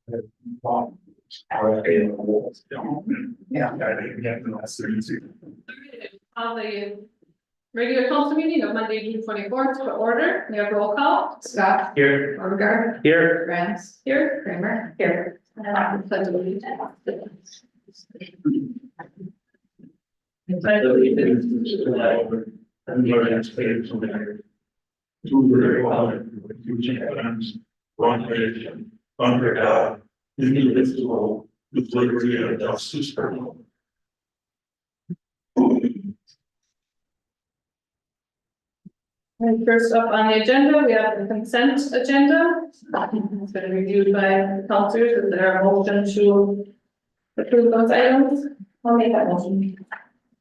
Yeah. On the regular council meeting of Monday, June 24th, to order, we have roll call. Scott. Here. Beauregard. Here. Grants. Here. Kramer. Here. And I'm pledge allegiance. Pledge allegiance to the flag of the United States of America, to the republic which stands one nation under God, indivisible, with liberty and justice for all. And first up on the agenda, we have the consent agenda. It's been reviewed by the councilors. Is there a motion to approve those items? I'll make that motion.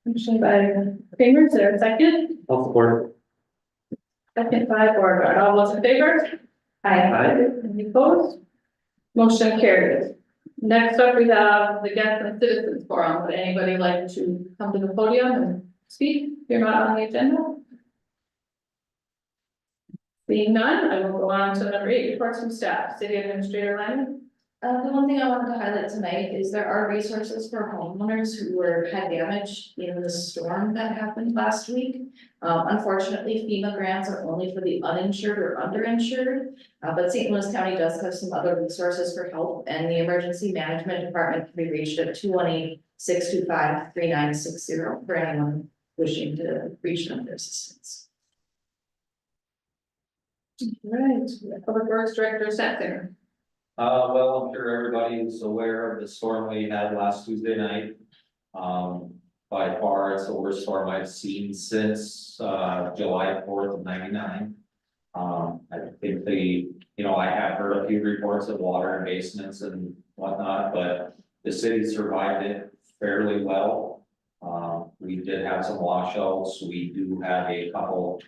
Motion by Kramer, is there a second? I'll support. Second by Beauregard. All those in favor? Aye. Any opposed? Motion carries. Next up, we have the guests and citizens forum. Would anybody like to come to the podium and speak? If you're not on the agenda. Seeing none, I will go on to number 8, reports from staff. City Administrator Lyman. The one thing I wanted to highlight tonight is there are resources for homeowners who had damage in the storm that happened last week. Unfortunately, FEMA grants are only for the uninsured or underinsured, but St. Louis County does have some other resources for help, and the Emergency Management Department can be reached at 218-625-3960 for anyone wishing to reach them for assistance. Right, Public Works Director Saxon. Well, I'm sure everybody is aware of the storm we had last Tuesday night. By far, it's the worst storm I've seen since, July 4th of '99. I think I have heard a few reports of water in basements and whatnot, but the city survived it fairly well. We did have some washouts. We do have a couple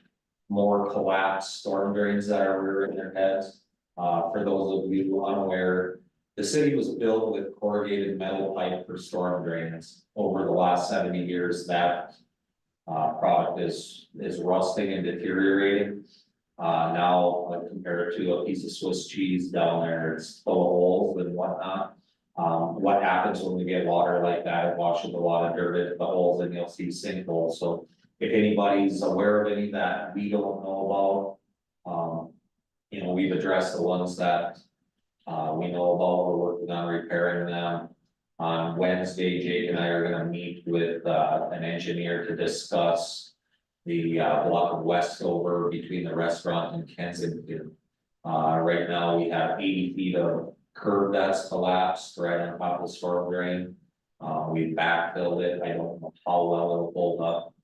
more collapsed storm drains that are rearing their heads. For those of you unaware, the city was built with corrugated metal pipe for storm drains. Over the last 70 years, that product is rusting and deteriorating. Now, like compared to a piece of Swiss cheese down there, it's full of holes and whatnot. What happens when we get water like that? It washes a lot of dirt into the holes and you'll see sinkholes. So if anybody's aware of any that we don't know about, we've addressed the ones that we know about. We're working on repairing them. On Wednesday, Jake and I are gonna meet with an engineer to discuss the block of Westover between the restaurant and Kensington. Right now, we have 80 feet of curb that's collapsed right on top of the storm drain. We backfilled it. I don't know how well it'll hold up.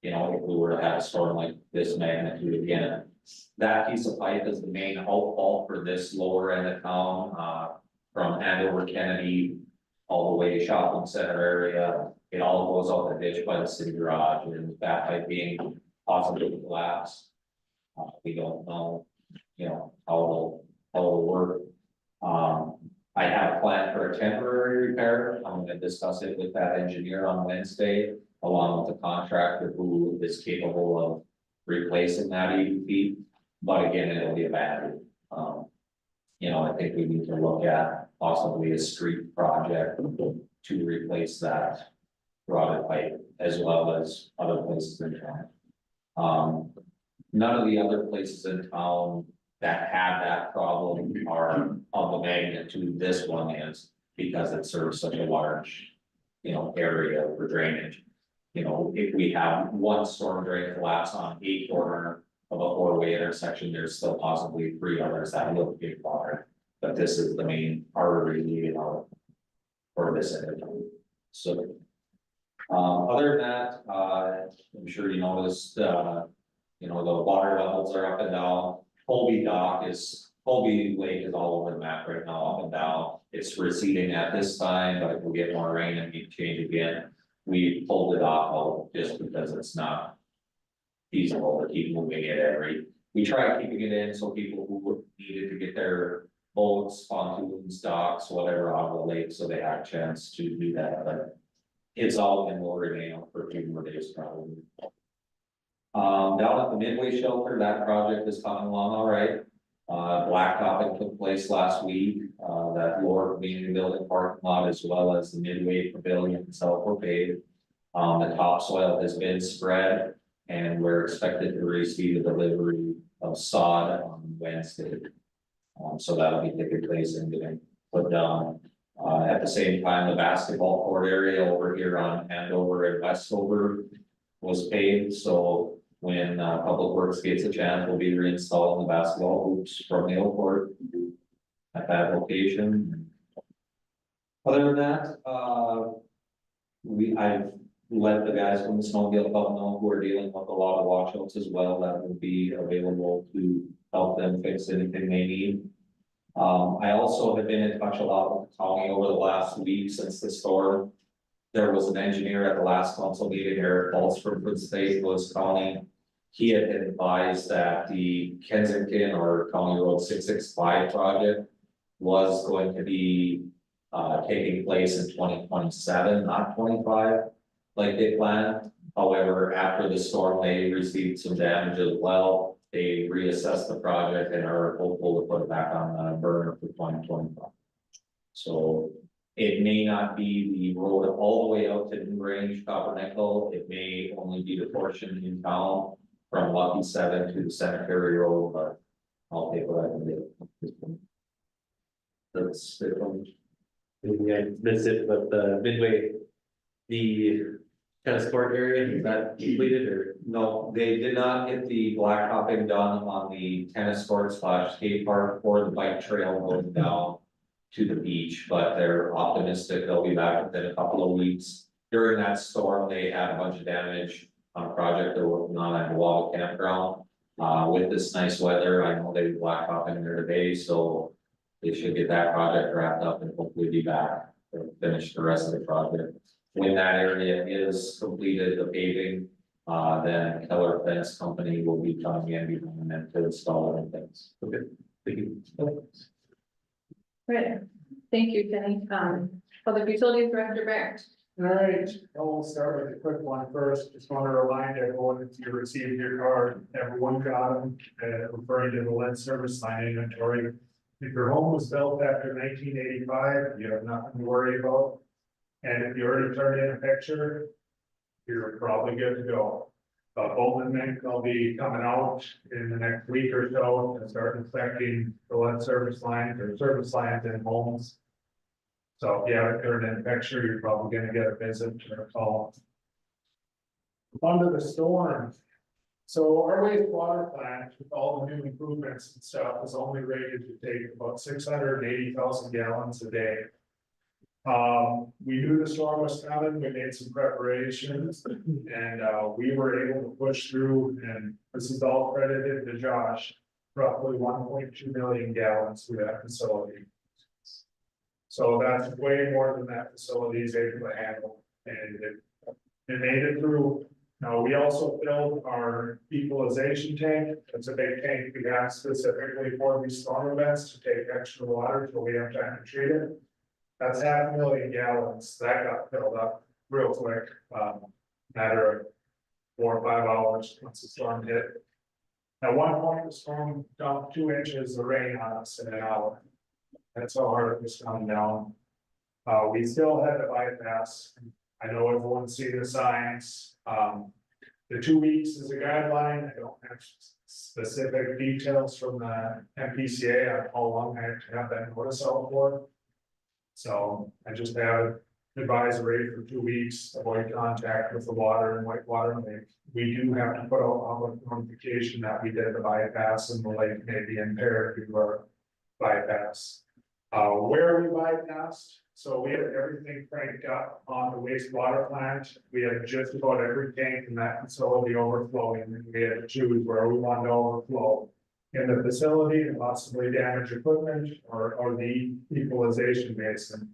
If we were to have a storm like this magnitude again. That piece of pipe is the main outfall for this lower end of town, from Andover, Kennedy, all the way to shopping center area. It all goes out the ditch by the city garage, and that pipe being possibly collapsed. We don't know, how it'll work. I have a plan for a temporary repair. I'm gonna discuss it with that engineer on Wednesday, along with the contractor who is capable of replacing that 80 feet. But again, it'll be a battery. I think we need to look at possibly a street project to replace that rotted pipe as well as other places in town. None of the other places in town that have that problem are of the magnitude this one is, because it serves such a large, area for drainage. If we have one storm drain collapse on a corner of a 4-way intersection, there's still possibly 3 others that will be water. But this is the main artery leading out for this area. So, other than that, I'm sure you noticed, the water levels are up and down. Colby Lake is all over the map right now, up and down. It's receding at this time, but if we get more rain and need to change again, we pulled the dock out just because it's not feasible to keep moving it we try keeping it in so people who needed to get their boats, pontoons, docks, whatever out of the lake, so they have a chance to do that, but it's all in will remain out for a few more days probably. Down at the Midway shelter, that project is coming along all right. Blacktopping took place last week, that lower community building parking lot as well as the Midway Pavilion itself were paved. The topsoil has been spread and we're expected to receive a delivery of sod on Wednesday. So that'll be taking place and getting put down. At the same time, the basketball court area over here on Andover and Westover was paved, so when Public Works gets a chance, we'll be reinstalling the basketball hoops from the old court at that location. Other than that, I've let the guys from the Snowmobile Club know who are dealing with a lot of washouts as well, that will be available to help them fix anything they need. I also have been in touch a lot with the county over the last week since the storm. There was an engineer at the last council meeting, Eric Falls from Prince State, Lewis County. He had advised that the Kensington or County Road 665 project was going to be taking place in 2027, not 25, like they planned. However, after the storm, they received some damage as well. They reassessed the project and are hopeful to put it back on the burner for 2025. So it may not be the road all the way out to New Range, Copper Nickel. It may only be the portion in town from Lucky 7 to the Cemetery Road, but I'll take what I can get. That's it. Maybe I missed it, but the Midway, the tennis court area, is that completed or? No, they did not get the blacktopping done on the tennis court / skate park or the bike trail going down to the beach, but they're optimistic they'll be back within a couple of weeks. During that storm, they had a bunch of damage on a project they're working on at the Walla Campground. With this nice weather, I know they blacktopping there today, so they should get that project wrapped up and hopefully be back to finish the rest of the project. When that area is completed, the paving, then Keller Fence Company will be coming in behind them to install it and things. Okay, thank you. Right, thank you, Kenny. Public Utilities Director Barrett. All right, I'll start with a quick one first. Just want to remind everyone, if you received your card, everyone got them, referring to the lead service line inventory. If your home was built after 1985, you have nothing to worry about. And if you already turned in a picture, you're probably good to go. Bolton Mink will be coming out in the next week or so and start inspecting the lead service lines or service lines in homes. So if you haven't turned in a picture, you're probably gonna get a visit or a call. Under the storm. So our wastewater plant, with all the new improvements and stuff, is only rated to take about 680,000 gallons a day. We knew the storm was coming, we made some preparations, and we were able to push through, and this is all credited to Josh. Roughly 1.2 million gallons through that facility. So that's way more than that facility is able to handle, and it made it through. Now, we also filled our equalization tank. It's a big tank we have specifically for these storm events to take extra water till we have time to treat it. That's 500,000 gallons. That got filled up real quick, matter of 4 or 5 hours once the storm hit. At one point, the storm dumped 2 inches of rain on us in an hour. That's how hard it was coming down. We still had to bypass. I know everyone's seen the signs. The 2 weeks is a guideline. I don't have specific details from the MPCA on how long I have to have that notice out for. So I just have advisory for 2 weeks, avoid contact with the water and whitewater lake. We do have to put out public notification that we did the bypass and the lake may be impaired due to our bypass. Where we bypassed, so we had everything cranked up on the wastewater plant. We had just about every tank in that facility overflowing, and we had to choose where we wanted to overflow. In the facility to possibly damage equipment or the equalization basin.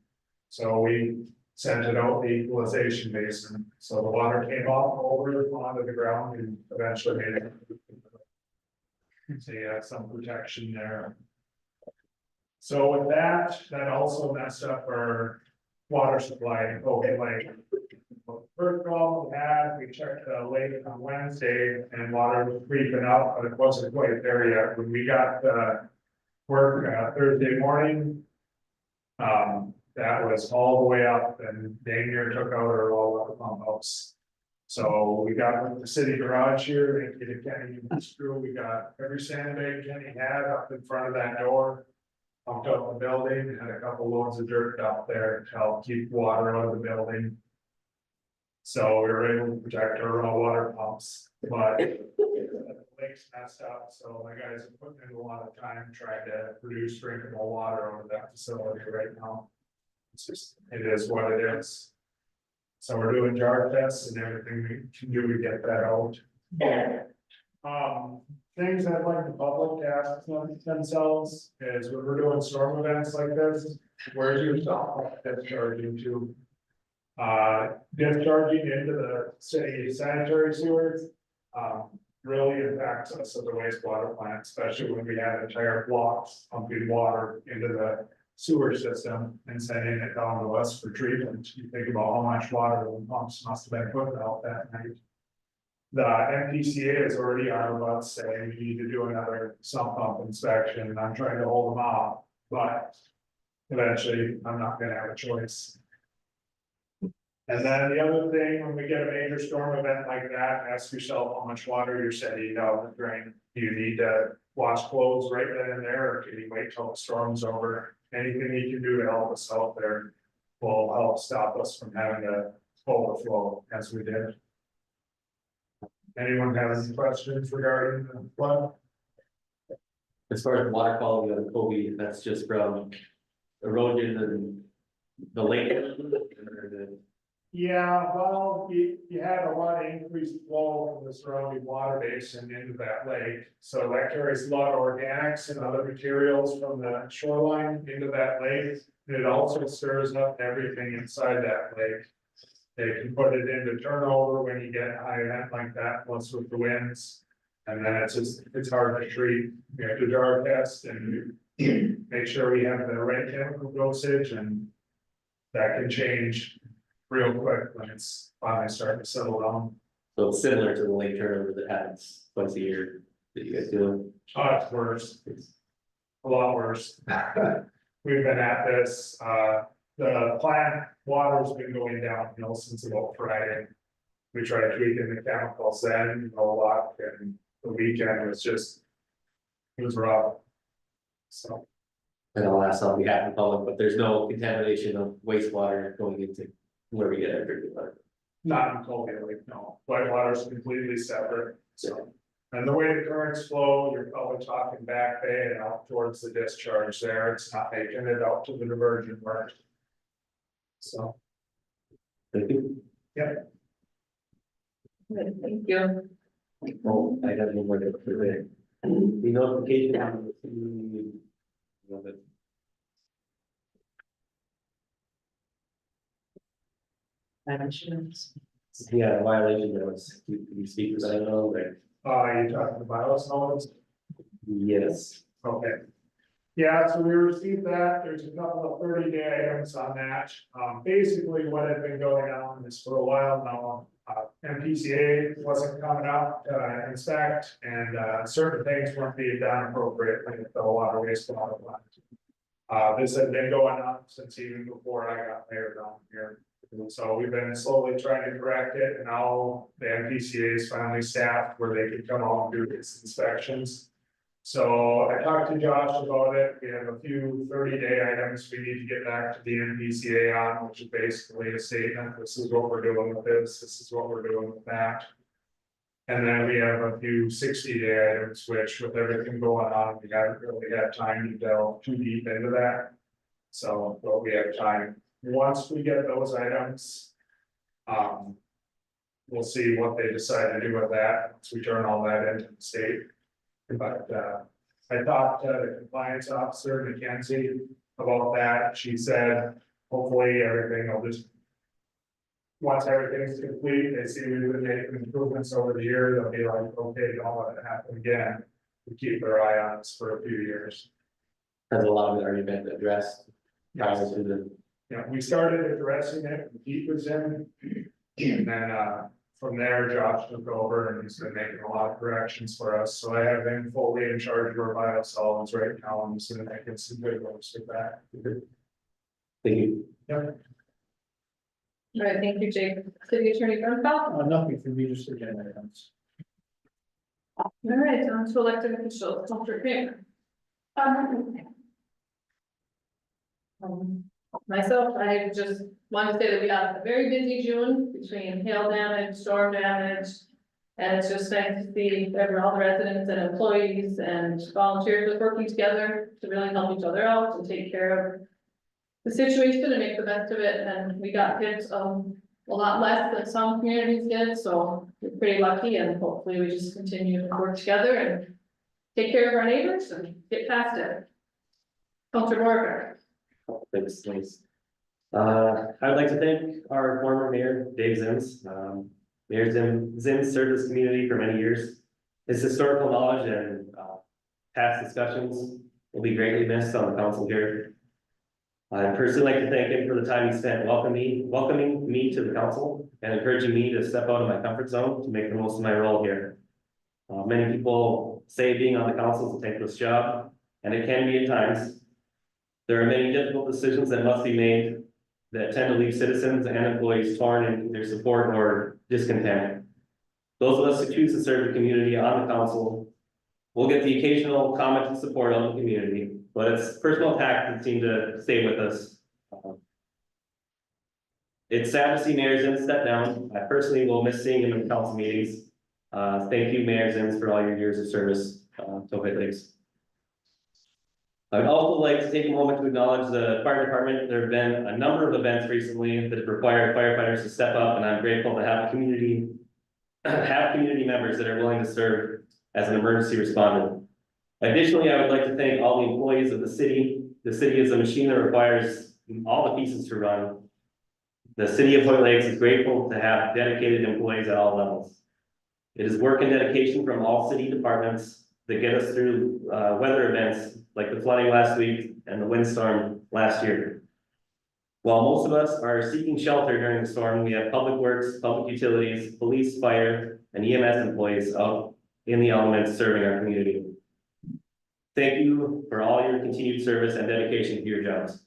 So we sent it out the equalization basin, so the water came off over onto the ground and eventually made it. So you have some protection there. So with that, that also messed up our water supply in Kobe Lake. First problem we had, we checked the lake on Wednesday and water was creeping up, but it wasn't quite there yet. When we got work Thursday morning. That was all the way up and dang near took out our all of the pump house. So we got with the city garage here, they did a Kenny screw, we got every sandbag Kenny had up in front of that door. Pumped up the building, had a couple loads of dirt out there to help keep water out of the building. So we were able to protect our raw water pumps, but the lake's messed up, so my guys are putting in a lot of time trying to produce drinkable water over that facility right now. It's just, it is what it is. So we're doing jar tests and everything we can do to get that out. Things I'd like the public to ask themselves is when we're doing storm events like this, where's your stop discharging to? Discharging into the city sanitary sewers, really impacts us at the wastewater plant, especially when we have entire blocks pumping water into the sewer system and sending it down to us for treatment. You think about how much water the pumps must have been put out that night. The MPCA is already on about saying we need to do another sump pump inspection, and I'm trying to hold them off, but eventually I'm not gonna have a choice. And then the other thing, when we get a major storm event like that, ask yourself how much water you're sending down the drain. Do you need to wash clothes right then and there, or can you wait till the storm's over? Anything you can do to help us out there will help stop us from having to overflow as we did. Anyone have any questions regarding the flood? As far as water quality on Kobe, that's just from erosion and the lake. Or the- Yeah, well, you had a lot of increased flow from the surrounding water basin into that lake. So that carries a lot of organics and other materials from the shoreline into that lake. It also stirs up everything inside that lake. They can put it into turnover when you get a high event like that, plus with the winds. And then it's hard to treat. We have to jar test and make sure we have the right chemical dosage, and that can change real quick when it's finally starting to settle down. So it's similar to the lake turnover that happens twice a year that you guys do. Oh, it's worse. It's a lot worse. We've been at this, the plant water's been going downhill since about Friday. We tried tweaking the chemicals then, no luck, and the weekend was just, it was rough. So, And I'll ask on behalf of the public, but there's no contamination of wastewater going into where we get our drinking water. not in Colby Lake, no, whitewater is completely separate, so. And the way the currents flow, you're probably talking back bay and out towards the discharge there, it's not making it out to the diversion part. So, Thank you. Thank you. Oh, I got one more to put there. The notification. on the- Love it. Yeah, violation notice. You speak with that, I know, right? you're talking about us, notice? Yes. Okay. Yeah, so we received that, there's a couple of 30-day items on that, basically what had been going on is for a while now. MPCA wasn't coming out to inspect, and certain things weren't being done appropriately at the water wastewater plant. This had been going on since even before I got there down here. So we've been slowly trying to correct it, and now the MPCA is finally staffed where they can come out and do these inspections. So I talked to Josh about it, we have a few 30-day items we need to get back to the MPCA on, which is basically a statement, this is what we're doing with this is what we're doing with that. And then we have a few 60-day items, which with everything going on, we haven't really had time to delve too deep into that. So, but we have time, once we get those items. We'll see what they decide to do with that, once we turn all that into the state. But I talked to the compliance officer, Mackenzie, about that. She said, hopefully everything will just. Once everything's complete, they see we've been making improvements over the year, they'll be like, okay, don't let it happen again. We keep their eye on us for a few years. Has a lot of it already been addressed. Prior to the, Yeah, we started addressing it, when Pete was in, and then from there, Josh took over and he's been making a lot of corrections for us, so I have him fully in charge of our biosolids right now, and so I can some good ones with that. Thank you. Yep, All right, thank you, Jake. City Attorney Grunfeld. nothing for me, just agenda items. All right, on to elected officials, Dr. Kramer. Myself, I just want to say that we had a very busy June between hail damage, storm damage. And it's just nice to see all the residents and employees and volunteers working together to really help each other out and take care of the situation and make the best of it. And we got hit a lot less than some communities did, so we're pretty lucky, and hopefully we just continue to work together and take care of our neighbors and get past it. Counselor Morgan. Thanks. I'd like to thank our former mayor, Dave Zins. Mayor Zins served this community for many years. His historical knowledge and past discussions will be greatly missed on the council here. I'd personally like to thank him for the time he spent welcoming me to the council and encouraging me to step out of my comfort zone to make the most of my role here. Many people say being on the council is a thankless job, and it can be at times. There are many difficult decisions that must be made that tend to leave citizens and employees torn in their support or discontent. Those of us who choose to serve the community on the council will get the occasional comment and support of the community, but it's personal attacks that seem to stay with us. It's sad to see Mayor Zins step down. I personally will miss seeing him in council meetings. Thank you, Mayor Zins, for all your years of service to White Lakes. I would also like to take a moment to acknowledge the fire department. There have been a number of events recently that have required firefighters to step up, and I'm grateful to have community members that are willing to serve as an emergency responder. Additionally, I would like to thank all the employees of the city. The city is a machine that requires all the pieces to run. The city of Hoyt Lakes is grateful to have dedicated employees at all levels. It is work and dedication from all city departments that get us through weather events like the flooding last week and the windstorm last year. While most of us are seeking shelter during the storm, we have public works, public utilities, police, fire, and EMS employees out in the elements serving our community. Thank you for all your continued service and dedication to your jobs.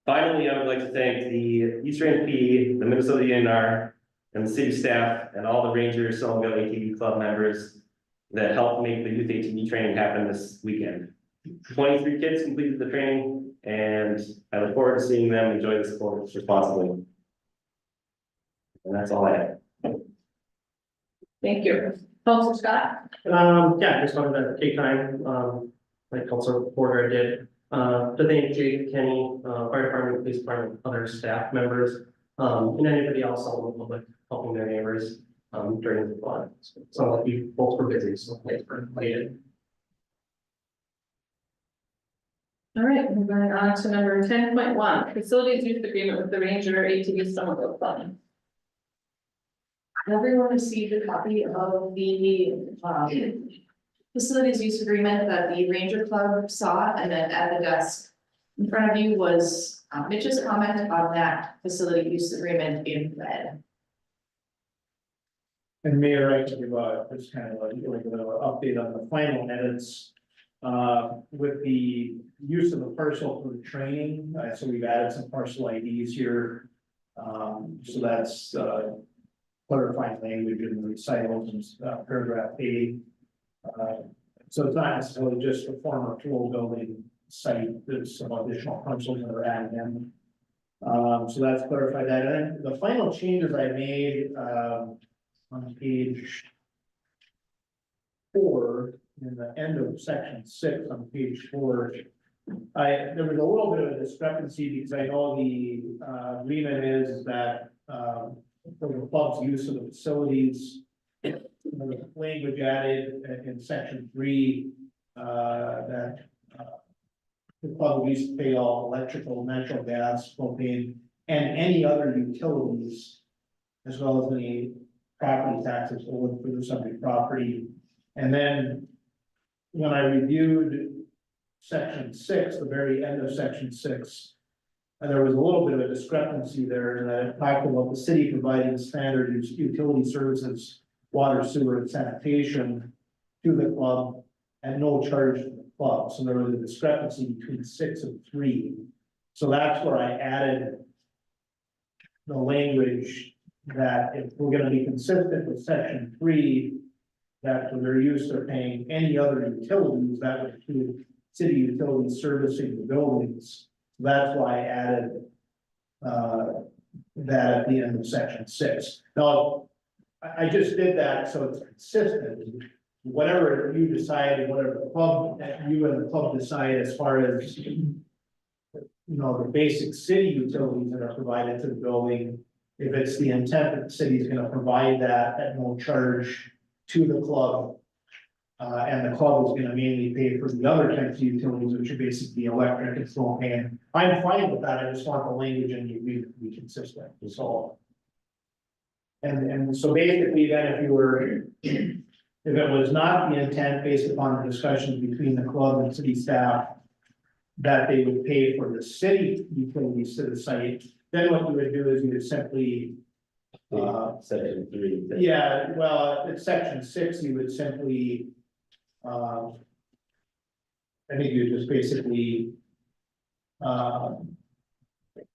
Finally, I would like to thank the East Range PE, the Minnesota DNR, and the city staff, and all the Rangers Somerville ATV club members that helped make the youth ATV training happen this weekend. 23 kids completed the training, and I look forward to seeing them enjoy the sport responsibly. And that's all I have. Thank you. Counselor Scott. Yeah, just wanted to take time, like Councilor Porter did, to thank Jake, Kenny, fire department, police department, other staff members, and anybody else out in the public helping their neighbors, during the flood. So like we both were busy, so thanks for inviting. All right, moving on to number 10.1, facilities use agreement with the Ranger ATV Somerville Fund. Everyone received a copy of the facilities use agreement that the Ranger Club saw, and then at the desk in front of you was Mitch's comment on that facility use agreement in red. And Mayor, I can give just kind of like an update on the final edits. With the use of the parcel for the training, so we've added some parcel IDs here. So that's clarifying language in the recitals and paragraph A. So it's not necessarily just a former tool building site, there's some additional parcels that are added in. So that's clarified that. And then the final changes I made on page 4, in the end of section 6 on page 4, there was a little bit of a discrepancy because I know the agreement is that for the club's use of the facilities, the language added in section 3 that the club will use to pay all electrical, natural gas, propane, and any other utilities, as well as any property taxes owed for the subject property. And then when I reviewed section 6, the very end of section 6, And there was a little bit of a discrepancy there in that it talked about the city providing standard utility services, water, sewer, and sanitation to the club at no charge to the club. So there was a discrepancy between 6 and 3. So that's where I added the language that if we're gonna be consistent with section 3, that for their use they're paying any other utilities, that would include city utilities servicing the buildings. That's why I added that at the end of section 6. Now, I just did that so it's consistent. Whatever you decide, whatever the club, you and the club decide as far as, you know, the basic city utilities that are provided to the building. If it's the intent that the city is gonna provide that at no charge to the club. And the club is gonna mainly pay for the other types of utilities, which are basically electric and so on. I'm fine with that, I just want the language and the agreement to be consistent, so. And so basically then if you were, if it was not the intent based upon the discussions between the club and city staff. That they would pay for the city utilities to the site, then what you would do is you would simply. Section 3. Yeah, well, in section 6, you would simply. I think you just basically.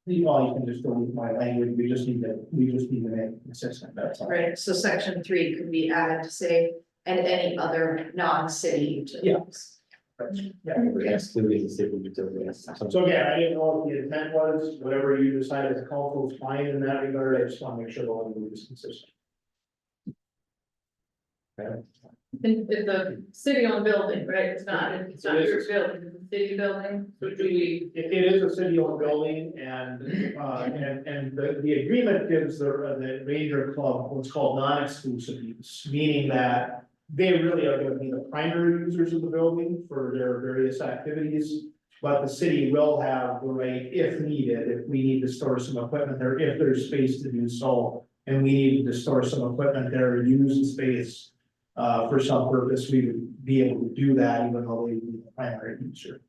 You can just delete my language, we just need to make it consistent, that's all. Right, so section 3 could be added to say, and any other non-city utilities. Excluding the city utilities. So again, I didn't know what the intent was, whatever you decide as a council is fine in that regard, I just want to make sure the language is consistent. It's a city-owned building, right? It's not It is. your building, it's a city building, so do we, It is a city-owned building and, and the agreement gives the Ranger Club what's called non-exclusive use, meaning that they really are gonna be the primary users of the building for their various activities. But the city will have the right, if needed, if we need to store some equipment there, if there's space to do so. And we need to store some equipment there, use the space, for some purpose, we would be able to do that even though they be the primary user.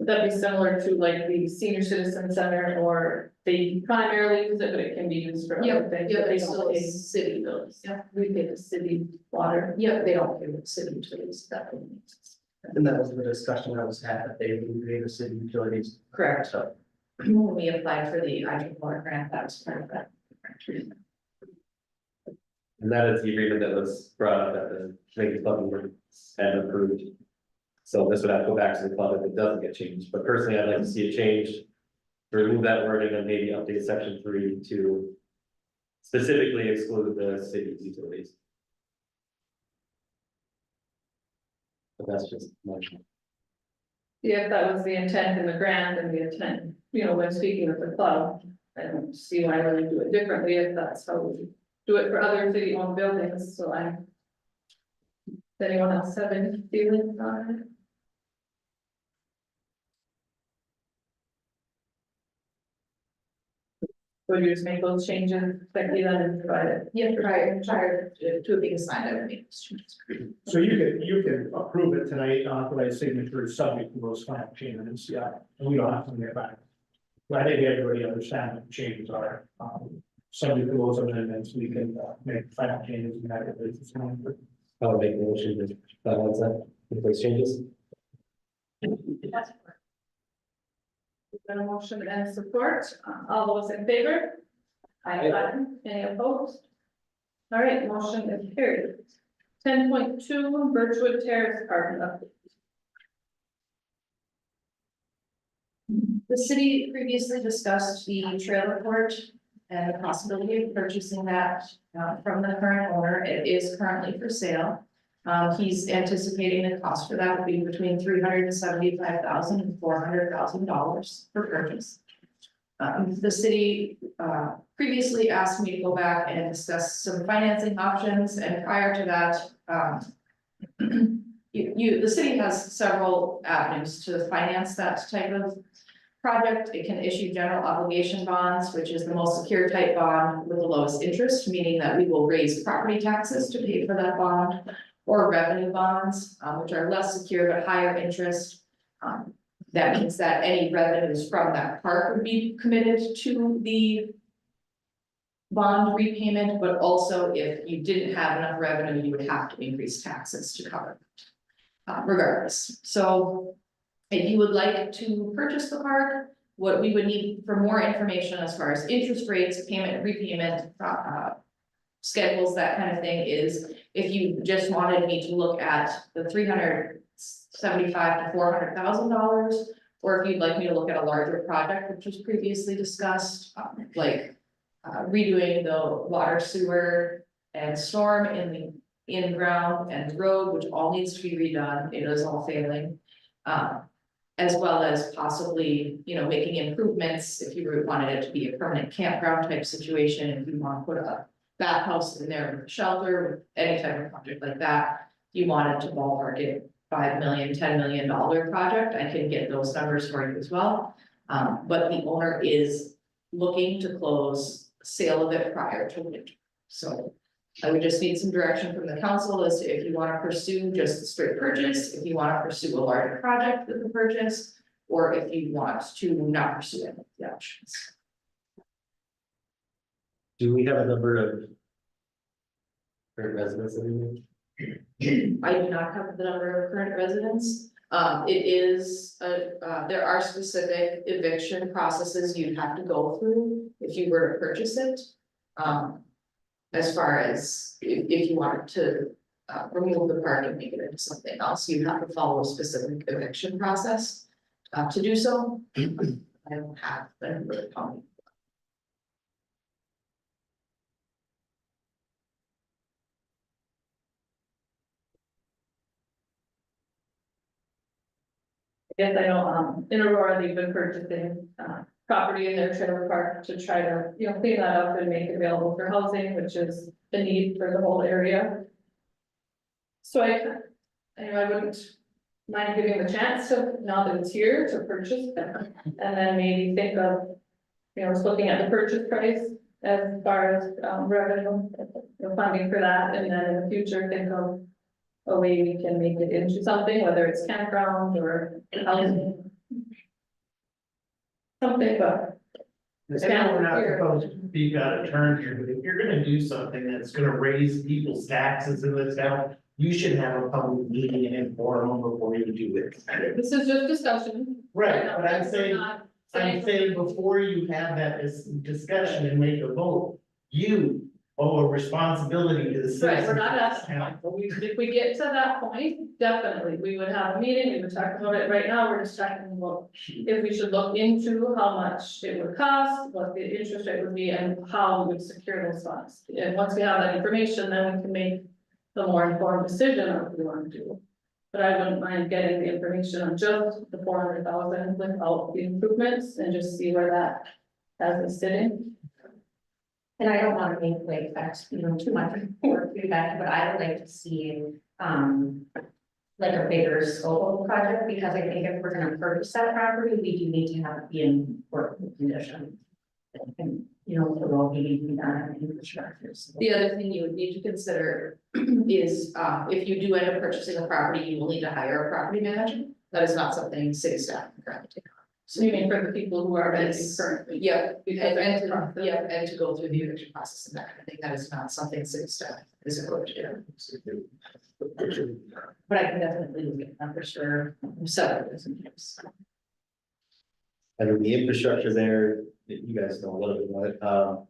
would that be similar to like the senior citizen center, or they primarily use it, but it can be used for other things? Yeah, but they it's don't still pay city bills, yeah, We pay the city water. yeah, they don't pay the city utilities, that would make sense. And that was the discussion that was had, that they would pay the city utilities. Correct. So, When we applied for the I water grant, that was part of that. And that is the agreement that was brought up at the Lincoln Club meeting and approved. So this would have to go back to the club if it doesn't get changed, but personally, I'd like to see it changed. Remove that wording and maybe update section 3 to specifically exclude the city's utilities. But that's just my. Yeah, if that was the intent in the grant and the intent, you know, when speaking with the club, I don't see why we would do it differently if that's how we do it for other city-owned buildings, so I. Does anyone else have any feelings on it? Would you just make those changes, Becky, then and provide it? Yeah, prior to it being signed, I would make those changes. So you can approve it tonight, authorize signature subject to those final changes, yeah, and we don't have to get back. But I think everybody understands what the changes are, subject to those amendments, we can make final changes and have it this morning. I would make a motion to finalize that with those changes. Got a motion and support, all those in favor? Aye. Any opposed? All right, motion is carried. 10.2 Birchwood Terrace Garden update. The city previously discussed the trailer court and the possibility of purchasing that from the current owner. It is currently for sale. He's anticipating the cost for that would be between $375,000 and $400,000 per purchase. The city previously asked me to go back and discuss some financing options, and prior to that, the city has several avenues to finance that type of project. It can issue general obligation bonds, which is the most secure type bond with the lowest interest, meaning that we will raise property taxes to pay for that bond, or revenue bonds, which are less secure but higher interest. That means that any revenues from that park would be committed to the bond repayment, but also if you didn't have enough revenue, you would have to increase taxes to cover it. Regardless, so if you would like to purchase the park, what we would need for more information as far as interest rates, payment, repayment, schedules, that kind of thing, is if you just wanted me to look at the $375,000 to $400,000, or if you'd like me to look at a larger project, which was previously discussed, like redoing the water, sewer, and storm in the in-ground and road, which all needs to be redone, it is all failing. As well as possibly, you know, making improvements, if you wanted it to be a permanent campground type situation, if you want to put a bathhouse in there with a shelter, with any type of project like that. You wanted to ballpark it $5 million, $10 million project, I can get those numbers for you as well. But the owner is looking to close sale of it prior to winter. So I would just need some direction from the council as to if you want to pursue just a straight purchase, if you want to pursue a larger project with the purchase, or if you want to not pursue any of the options. Do we have a number of current residents in here? I do not have the number of current residents. It is, there are specific eviction processes you'd have to go through if you were to purchase it. As far as if you wanted to remove the park and make it into something else, you have to follow a specific eviction process to do so. I don't have the number of how many. Yes, I know, in Aurora, they've been purchasing, property in their trailer park to try to, you know, clean that up and make it available for housing, which is the need for the whole area. So I wouldn't mind giving the chance to, now that it's here, to purchase them, and then maybe think of, you know, just looking at the purchase price as far as, revenue, you know, funding for that, and then in the future, think of a way we can make it into something, whether it's campground or housing. Something, but. I know we're not supposed to be out of turn here, but if you're gonna do something that's gonna raise people's taxes in this town, you should have a public meeting and inform them before you do it. This is just discussion. Right, Now, but I'm we're saying, not before you have that discussion and make a vote, you owe a responsibility to the citizens. Right, we're not of at this that town. point, but if we get to that point, definitely, we would have a meeting, we would talk about it. Right now, we're just talking about if we should look into how much it would cost, what the interest rate would be, and how we would secure those funds. And once we have that information, then we can make the more informed decision on what we want to do. But I wouldn't mind getting the information on just the 400,000 without the improvements and just see where that has us sitting. And I don't want to make like that, you know, too much work through that, but I would like to see, like a bigger scope of the project, because I think if we're gonna purchase that property, we do need to have it be in working condition. And, you know, the road needing to be done and infrastructure. So The other thing you would need to consider is, if you do end up purchasing a property, you will need to hire a property manager. That is not something city staff can currently take on. So you mean for the people who are renting Yes. currently? Yep, Because and it's to, process. yep, and to go through the eviction process and that kind of thing, that is not something city staff is equipped to do. But I can definitely look at that for sure, several different years. I mean, the infrastructure there, you guys know a little bit about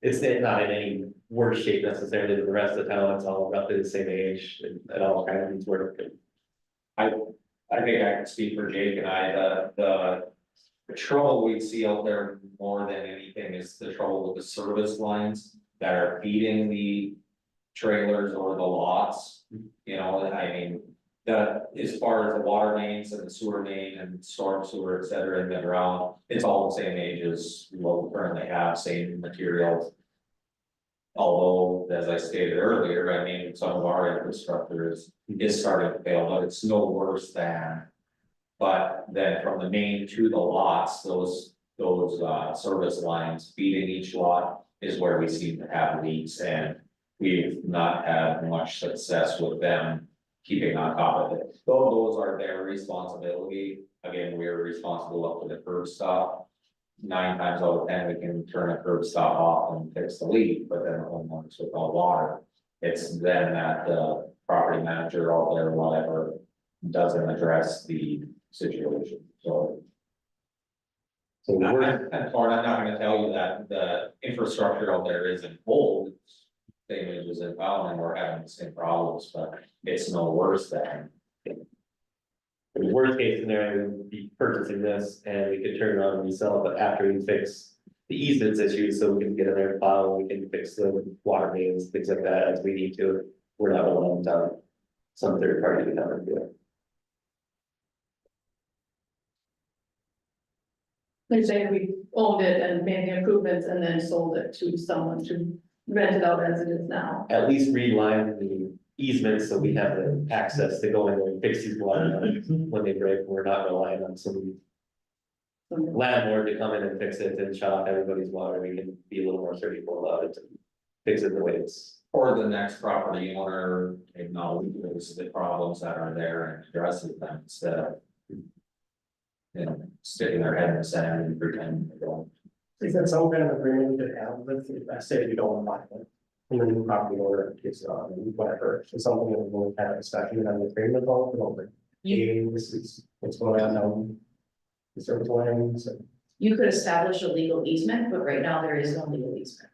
it, it's not in any worse shape necessarily than the rest of the town, it's all roughly the same age, and all kind of needs work. I think I can speak for Jake and I, the trouble we see out there more than anything is the trouble with the service lines that are feeding the trailers or the lots. You know, I mean, that as far as the water mains and the sewer main and storm sewer, et cetera, in the ground, it's all the same age as what we currently have, same materials. Although, as I stated earlier, I mean, some of our infrastructure is starting to fail, but it's no worse than. But then from the main to the lots, those service lines feeding each lot is where we seem to have leaks, and we've not had much success with them keeping on top of it. Those are their responsibility. Again, we are responsible up to the curb stop. 9 times out of 10, we can turn a curb stop off and fix the leak, but then the homeowners without water. It's then that the property manager out there, whatever, doesn't address the situation, so. So I'm we're, not gonna tell you that the infrastructure out there isn't old. Same as in Bowman, we're having the same problems, but it's no worse than. the worst case scenario would be purchasing this and we could turn around and resell it, but after we fix the easements issues, so we can get in there and file, we can fix the water mains, things like that as we need to. We're not relying on some third party to come and do it. Like say we owned it and made the improvements and then sold it to someone to rent it out as it is now. At least reline the easements so we have the access to go in there and fix these water lines when they break. We're not relying on some landlord to come in and fix it and shut off everybody's water. We can be a little more surgical about it and fix it the way it's. Or the next property owner acknowledges the problems that are there and addresses them instead of. You know, sticking their head in the sand and pretending they don't. Is that some kind of agreement we could have with, I say we don't want it, and the new property owner gives it on, whatever, is something that we'll have a discussion on the agreement about, you know, like, hey, this is what's going on now. The service lines, and You could establish a legal easement, but right now there is no legal easement.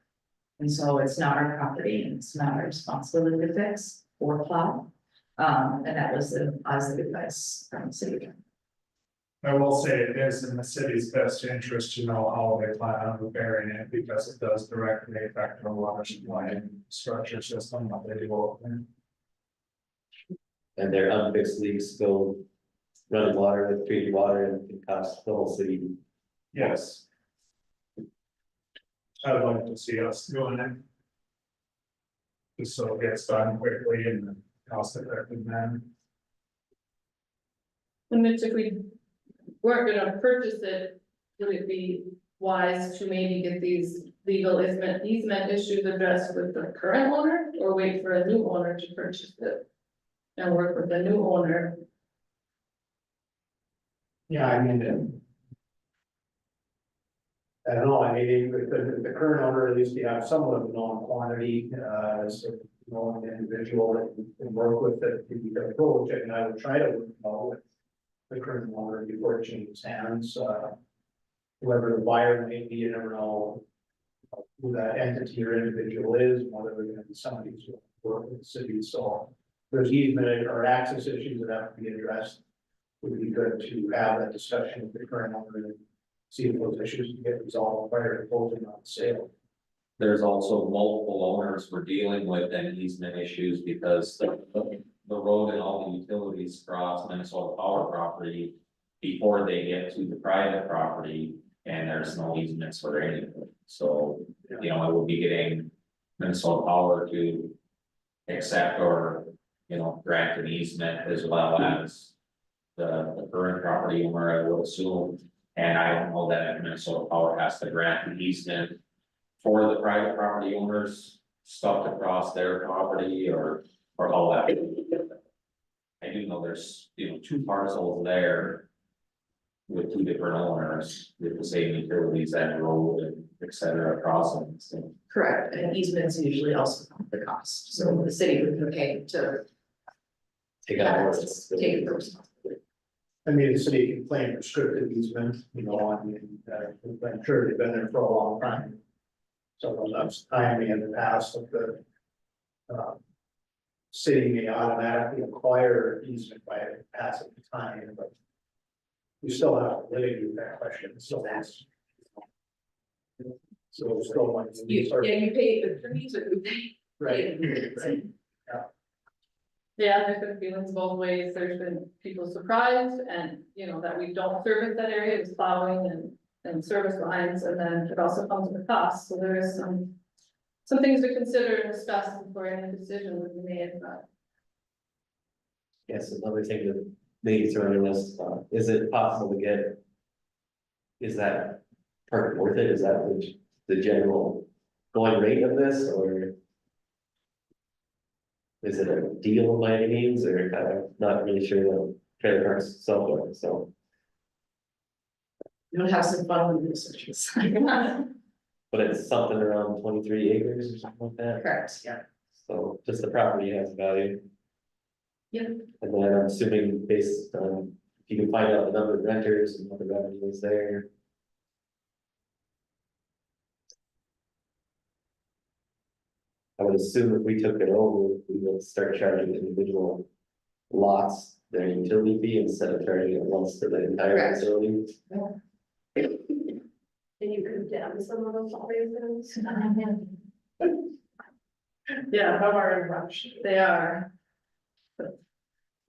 And so it's not our property and it's not our responsibility to fix or plow. And that was the positive advice from the city. I will say it is in the city's best interest to know how they plan on repairing it, because it does directly affect our water supply and structure system that they develop. And their unfixed leaks go running water with treated water and can cost the whole city. Yes. I would like to see us doing it. Just so it gets done quickly and cost effective manner. And Mitch, if we weren't gonna purchase it, would it be wise to maybe get these legal easement issues addressed with the current owner, or wait for a new owner to purchase it? And work with the new owner? Yeah, I mean. I don't know, I mean, with the current owner, at least you have somewhat of a known quantity, as a known individual that you can work with, that you can approach, and I would try to work with the current owner before it changes hands, whoever the buyer may be, you never know who that entity or individual is, whether they're gonna be somebody who's going to work with the city, so there's easement or access issues that have to be addressed. It would be good to have that discussion with the current owner and see if those issues can get resolved prior to closing on the sale. There's also multiple owners we're dealing with and easement issues because the road and all the utilities cross Minnesota Power property before they get to the private property, and there's no easements for anything. So, you know, I would be getting Minnesota Power to accept or, you know, grant an easement as well as the current property owner, I would assume. And I don't know that Minnesota Power has to grant an easement for the private property owners stuff across their property or all that. I do know there's, you know, 2 parcels there with 2 different owners with the same utilities and road and et cetera across them. So Correct, and easements usually also come with the cost, so the city would pay to Take out more. take the responsibility. I mean, the city can claim prescriptive easement, you know, I mean, I'm sure they've been there for a long time. So that's timing in the past of the. City may automatically acquire easement by passing the time, but. We still have to litigate that question, so that's. So it's still like. You pay the attorneys or you pay. Right, right. Yeah, there's been feelings both ways, there's been people surprised and, you know, that we don't service that area, it's plowing and service lines, and then it also comes with a cost, so there is some things to consider and discuss before any decision would be made, but. Yes, another thing that maybe throw on your list, is it possible to get? Is that part worth it? Is that the general going rate of this or? is it a deal by any means, or kind of not really sure what trailer parks sell for, so. You'll have some fun with researchers. But it's something around 23 acres or something like that, Correct, yeah. so just the property has value. Yep. And then I'm assuming based on, if you can find out the number of renters and what the revenue is there. I would assume if we took it over, we would start charging individual lots their utility fee instead of charging it once for the entire Correct. facility. And you condemn some of those places. Yeah, How are rush? they are.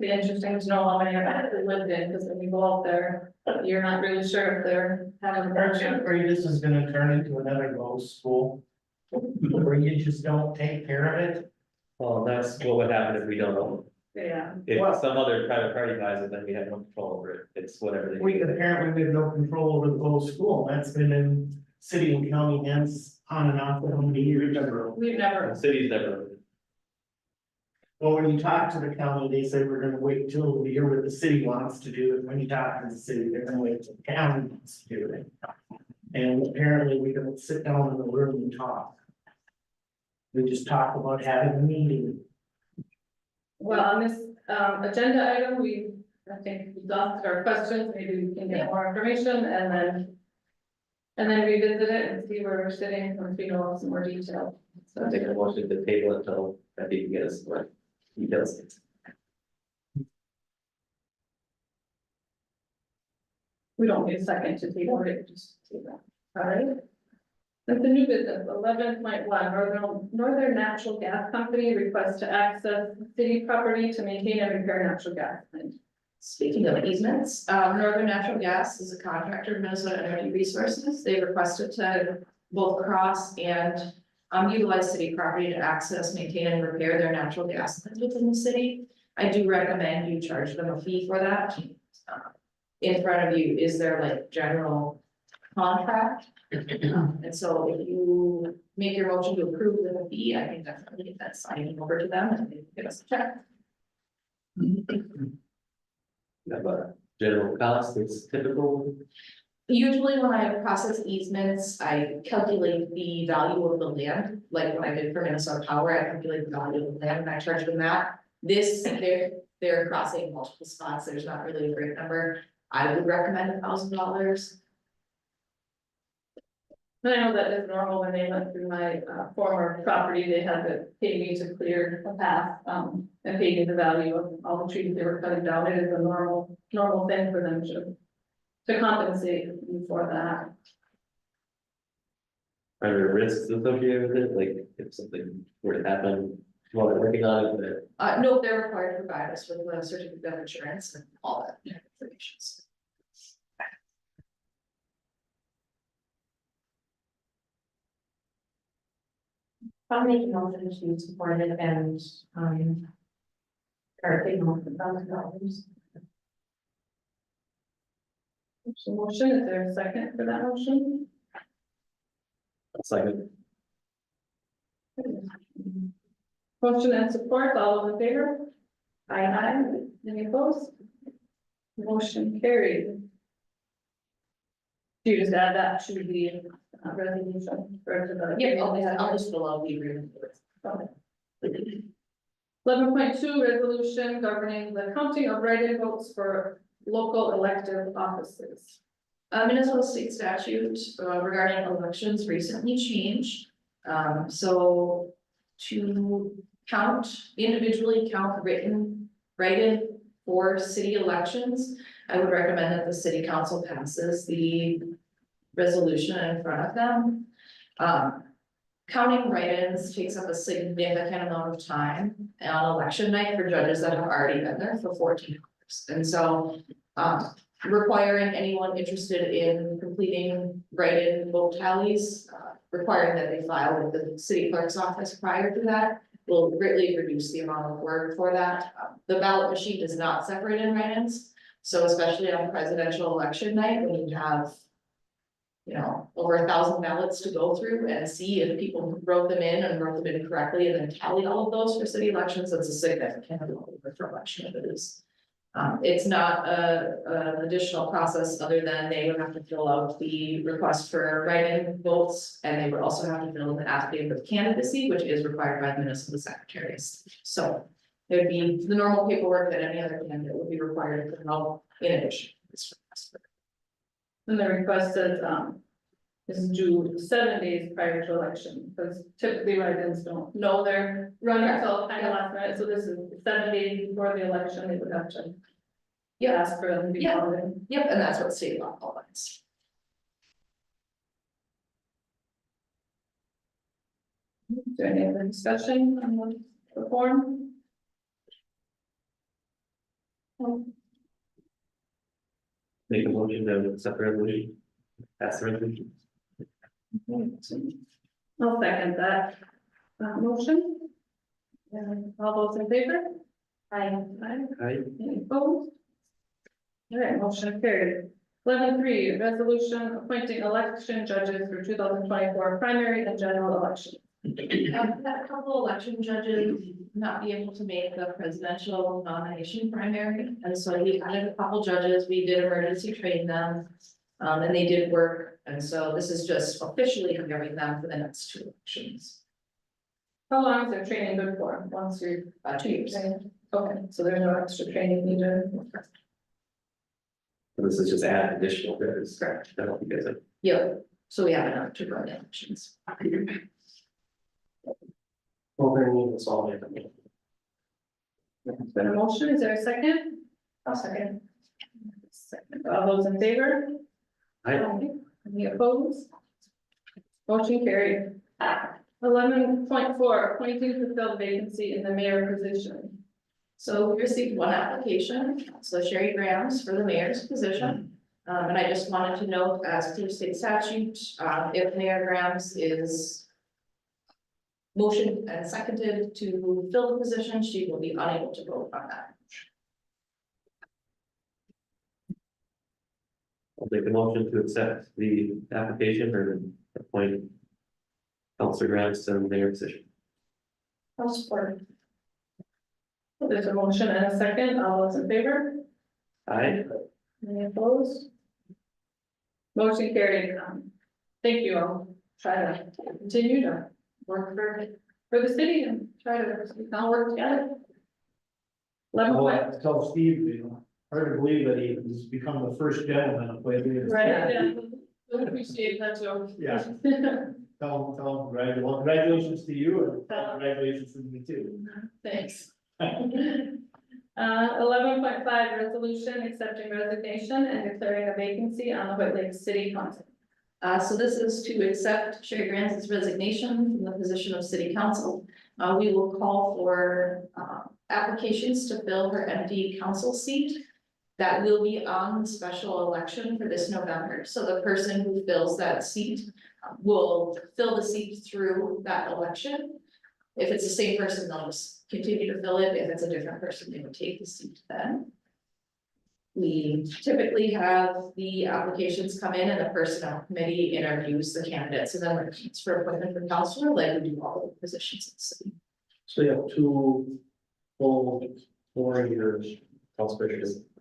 Be interesting to know how many are actually lived in, because when you go out there, you're not really sure if they're having. Aren't you afraid this is gonna turn into another ghost school? Where you just don't take care of it? Well, that's what would happen if we don't own Yeah, it. Well- If some other private party buys it, then we have no control over it, it's whatever they. We do. apparently we have no control over the whole school, that's been in city and county hands on and off for how many years. we've never, The city's never. Well, when you talk to the county, they say we're gonna wait till we hear what the city wants to do, and when you talk to the city, they're gonna wait till the county wants to do it. And apparently we don't sit down in the room and talk. We just talk about having a meeting. well, on this, agenda item, I think we exhausted our questions, maybe we can get more information and then revisit it and see where we're sitting, once we know some more detail. I think I wanted to table it until I think you get us what details. We don't need a second to table it, just do that, all right? That's the new business, 11.1, Northern Natural Gas Company requests to access city property to maintain and repair natural gas lines. Speaking of easements, Northern Natural Gas is a contractor of Minnesota Energy Resources. They requested to both cross and utilize city property to access, maintain and repair their natural gas lines within the city. I do recommend you charge them a fee for that. In front of you is their like general contract. And so if you make your motion to approve with a fee, I can definitely get that signing over to them and they can give us a check. Have a general cost, it's typical. Usually when I process easements, I calculate the value of the land, like when I did for Minnesota Power, I calculate the value of the land and I charge them that. This, they're crossing multiple spots, there's not really a great number. I would recommend $1,000. And I know that is normal when they went through my former property, they had to pay me to clear a path, and pay me the value of all the trees they were cutting down. It is a normal thing for them to compensate you for that. Are there risks associated with it, like if something were to happen while they're working on it, but No, they're required to provide us with a certificate of insurance and all that information. I'll make a motion to support it and, or take $1,000. So motion, is there a second for that motion? it's like, Motion and support, all those in favor? Aye. Any opposed? Motion carried. Do you just add that to the resolution? Or to the- Yeah, I'll just fill out the agreement. 11.2, resolution governing the counting of write-in votes for local elective offices. Minnesota state statute regarding elections recently changed. So to individually count write-in for city elections, I would recommend that the city council passes the resolution in front of them. Counting write-ins takes up a significant amount of time on election night for judges that have already been there for 14 hours. And so requiring anyone interested in completing write-in vote tallies, requiring that they file with the city clerk's office prior to that will greatly reduce the amount of work for that. The ballot machine does not separate in write-ins. So especially on presidential election night, when you have over 1,000 ballots to go through and see if people wrote them in and wrote them in correctly and then tally all of those for city elections. It's a significant amount for election if it is. It's not an additional process other than they would have to fill out the request for write-in votes, and they would also have to fill in the affidavit of candidacy, which is required by the municipal secretaries. So it would be the normal paperwork that any other candidate would be required to fill out in addition to this request. And the request is due 7 days prior to election, because typically write-ins don't know they're running until kind of last minute, so this is 7 days before the election, they would have to. Ask for them to be Yeah. called in. Yep, and that's what state law provides. Is there any other discussion on the form? Make a motion to accept the resolution. Pass the resolution. I'll second that motion. And all those in favor? Aye. Aye. Any opposed? All right, motion carried. 11.3, resolution appointing election judges for 2024 primary and general election. Had a couple election judges not be able to make the presidential nomination primary, and so we added a couple judges, we did emergency train them. And they did work, and so this is just officially hiring them for the next 2 elections. How long is their training good for? Once you're 2 years. Okay, so there's no extra training needed. This is just add additional bids. Correct. That'll be good. Yep, so we have enough to run elections. Well, then we will solve it. There's been a motion, is there a second? I'll second. Second, all those in favor? Aye. Any opposed? Motion carried. 11.4, appointing to fill the vacancy in the mayor position. So we received 1 application, so Sherry Grams for the mayor's position. And I just wanted to note, as per state statute, if Mayor Grams is motioned and seconded to fill the position, she will be unable to vote on that. I'll make a motion to accept the application or appoint Counselor Grants to the mayor position. I'll support. There's a motion and a second, all those in favor? Aye. Any opposed? Motion carried. Thank you. I'll try to continue to work for the city and try to all work together. I'll have to tell Steve, hard to believe that he's become the first gentleman of Waverly. Right, yeah, we appreciate that too. Yeah. Tell him, congratulations to you and congratulations to me too. Thanks. 11.5, resolution accepting resignation and declaring a vacancy on the White Lake City Council. So this is to accept Sherry Grants' resignation from the position of city council. We will call for applications to fill her empty council seat. That will be on the special election for this November. So the person who fills that seat will fill the seat through that election. If it's the same person, they'll just continue to fill it. If it's a different person, they would take the seat then. We typically have the applications come in and the personnel committee interviews the candidates and then recommends for appointment for councilor, like we do all the positions in the city. So you have 2 full 4 years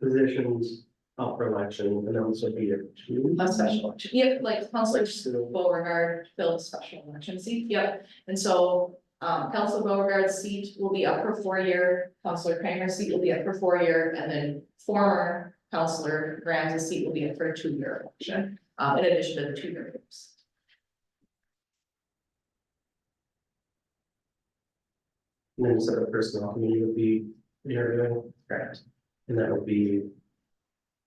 positions up for election, and then this will be a 2. A special election, yep, like Councilor Beauregard filled a special election seat, yep, and so. Councilor Beauregard's seat will be up for 4-year, Councilor Kramer's seat will be up for 4-year, and then former Councilor Grams' seat will be up for a 2-year election, in addition to the 2-year terms. And then so the personnel committee would be interviewing, Correct. and that would be,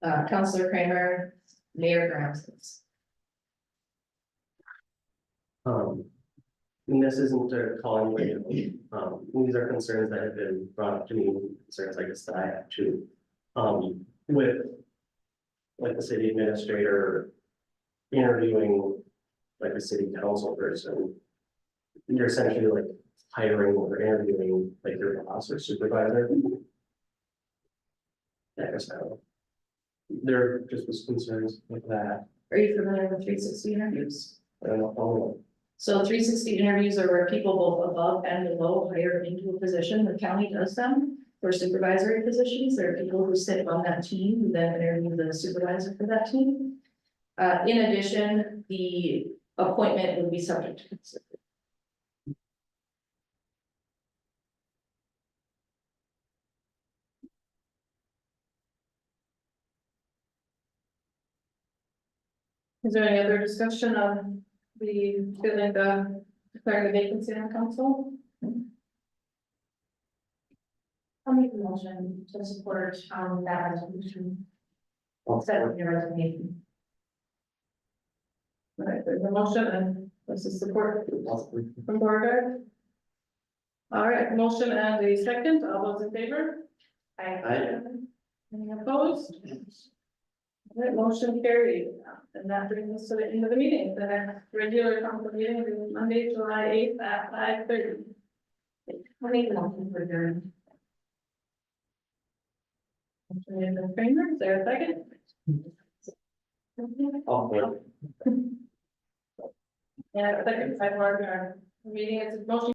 Councilor Kramer, Mayor Grams. and this isn't to call anybody, these are concerns that have been brought up to me, concerns I guess that I have too. With like the city administrator interviewing like a city council person, you're essentially like hiring or interviewing like your boss or supervisor. I guess I don't. There just was concerns with that. Are you familiar with 360 interviews? I don't know. So 360 interviews are where people both above and below hire into a position, the county does them. For supervisory positions, there are people who sit on that team who then interview the supervisor for that team. In addition, the appointment would be subject to consideration. Is there any other discussion on the filling the declaring the vacancy on council? I'll make a motion to support, that resolution. Set with your resignation. All right, there's a motion and this is support from Border. All right, motion and a second, all those in favor? I, Any opposed? All right, motion carried, and that brings us to the end of the meeting, the next regular council meeting is Monday, July 8th at 5:30. I'll make a motion for your. Motion made by Kramer, is there a second? I'll. Yeah, second, by Morgan, meeting is motion